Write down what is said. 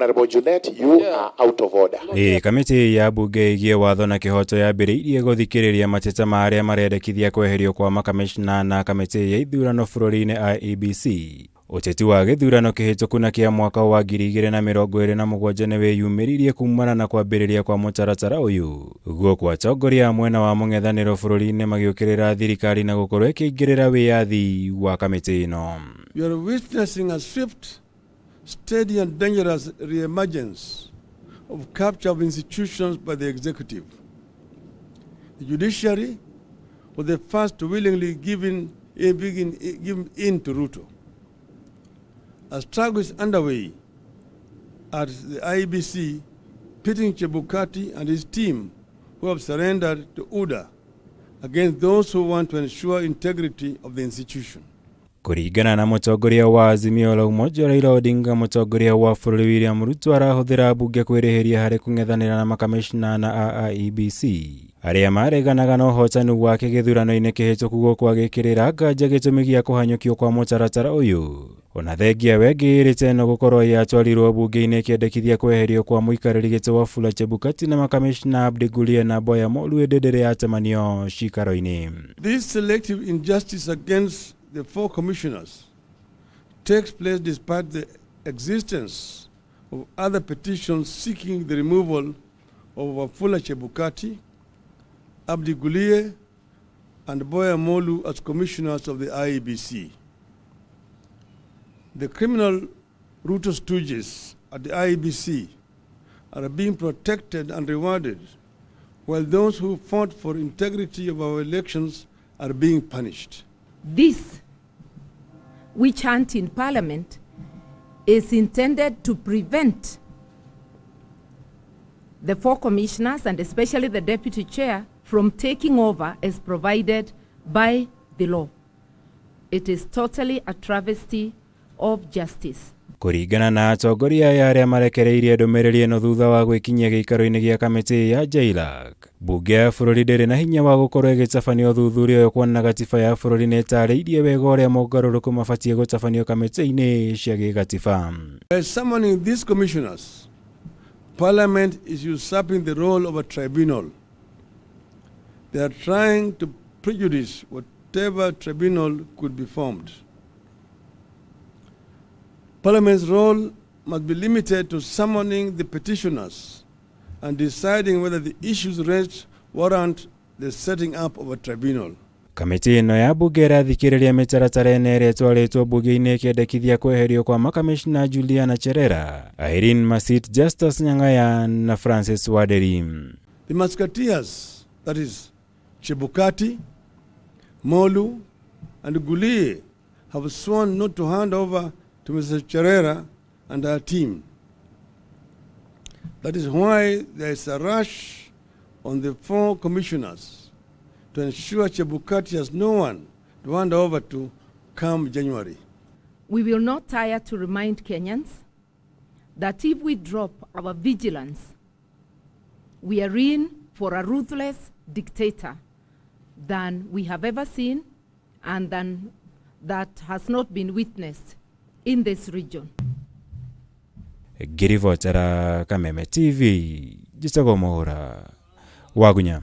Honorable Junet, you are out of order. Kamiti ya bunge igie watho na kihoto yambiriirie guthikiriria mateta maria marendekithia kweherio kwa makamishna na kamiti ya ithurano bururi-ini IEBC. Uteti wa githurano kihituku na kia mwaka wa 2027 ni wiyumiririe kumana na kwambiriria kwa mutaratara uyu. Guo atongoria mwena wa mung'ethaniro bururi-ini magiukirira thirikari na gukorwo ikiingirira wiyathi wa kamiti ino. You are witnessing a swift, steady and dangerous re-emergence of capture of institutions by the executive. The judiciary was the first to willingly give in to Ruto. A struggle is underway at the IEBC, pitting Chebukati and his team who have surrendered to UDA against those who want to ensure integrity of the institution. Kuringana na Mutongoria wa Azimio la Umoja Raila Odinga, Mutongoria wa bururi William Ruto arahuthira bunge kwirihiria hari kung'ethanira na makamishna na IEBC aria mareganaga na uhotani wake githurano-ini kihituku guko agikirira nganja gitumi gia kuhanyukio kwa mutaratara uyu. Ona thengia wengirite no gukorwo yatwarirwo bunge-ini kiendekithia kweherio kwa muikariri giti wa Fula Chebukati na makamishna Abdigulia na Boya Molu ndendere atamanio shikaro-ini. This selective injustice against the 4 commissioners takes place despite the existence of other petitions seeking the removal of Wafula Chebukati, Abdi Gulie, and Boya Molu as commissioners of the IEBC. The criminal Ruto stooges at the IEBC are being protected and rewarded, while those who fought for integrity of our elections are being punished. This witch hunt in Parliament is intended to prevent the 4 commissioners and especially the deputy chair from taking over as provided by the law. It is totally a travesty of justice. Kuringana na atongoria ya aria marekereirie ndumiriri ino thutha wa gwikinyia giikaro-ini gia kamiti ya JLAC, bunge ya bururi ndiri na hinya wa gukorwo igitabanio thuthuria uyu kuona gatiba ya bururi nitariirie wega uria mogaruruku mabatie gutabanio kamiti-ini cia gigatiba. By summoning these commissioners, Parliament is usurping the role of a tribunal. They are trying to prejudice whatever tribunal could be formed. Parliament's role must be limited to summoning the petitioners and deciding whether the issues raised warrant the setting up of a tribunal. Kamiti ino ya bunge irathikiriria mitaratara ene iria itwaritwo bunge-ini ikiendekithia kweherio kwa makamishna Juliana Cherera, Irene Masit, Justus Nyang'aya na Francis Waderi. The Musketeers, that is Chebukati, Molu and Gulie, have sworn not to hand over to Mr. Cherera and her team. That is why there is a rush on the 4 commissioners to ensure Chebukati has no one to hand over to come January. We will not tire to remind Kenyans that if we drop our vigilance, we are in for a ruthless dictator than we have ever seen and than that has not been witnessed in this region. Girivotera Kameme TV, Jisago Mohora, Wagunya.